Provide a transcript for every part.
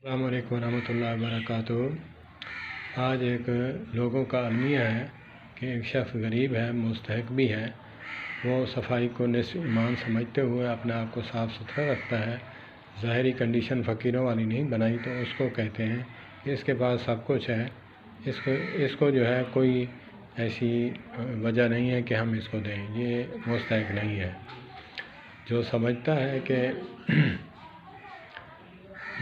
السلام علیکم ورحمۃ اللہ وبرکاتہ۔ آج ایک لوگوں کا المیہ ہے کہ ایک شخص غریب ہے، مستحق بھی ہے، وہ صفائی کو نصف ایمان سمجھتے ہوئے اپنے آپ کو صاف ستھرا رکھتا ہے، ظاہری کنڈیشن فقیروں والی نہیں بنائی، تو اس کو کہتے ہیں کہ اس کے پاس سب کچھ ہے، اس کو جو ہے کوئی ایسی وجہ نہیں ہے کہ ہم اس کو دیں، یہ مستحق نہیں ہے۔ جو سمجھتا ہے کہ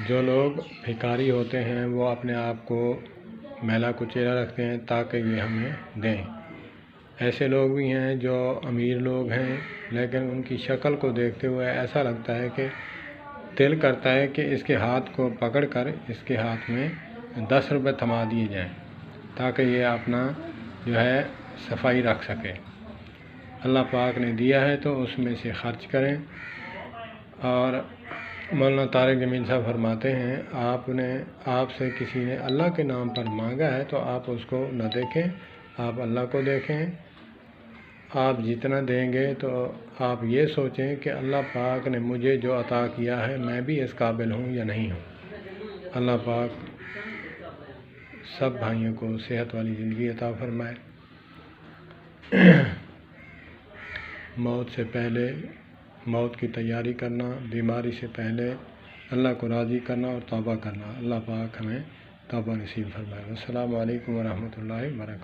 جو لوگ بھکاری ہوتے ہیں وہ اپنے آپ کو میلا کچیلا رکھتے ہیں تاکہ یہ ہمیں دیں۔ ایسے لوگ بھی ہیں جو امیر لوگ ہیں لیکن ان کی شکل کو دیکھتے ہوئے ایسا لگتا ہے کہ دل کرتا ہے کہ اس کے ہاتھ کو پکڑ کر اس کے ہاتھ میں 10 روپے تھما دیے جائیں تاکہ یہ اپنا جو ہے صفائی رکھ سکے۔ اللہ پاک نے دیا ہے تو اس میں سے خرچ کریں۔ اور مولانا طارق جمیل صاحب فرماتے ہیں آپ سے کسی نے اللہ کے نام پر مانگا ہے تو آپ اس کو نہ دیکھیں، آپ اللہ کو دیکھیں۔ آپ جتنا دیں گے تو آپ یہ سوچیں کہ اللہ پاک نے مجھے جو عطا کیا ہے میں بھی اس قابل ہوں یا نہیں ہوں۔ اللہ پاک سب بھائیوں کو صحت والی زندگی عطا فرمائے۔ موت سے پہلے موت کی تیاری کرنا، بیماری سے پہلے اللہ کو راضی کرنا اور توبہ کرنا، اللہ پاک ہمیں توبہ نصیب فرمائے۔ السلام علیکم ورحمۃ اللہ وبرکاتہ۔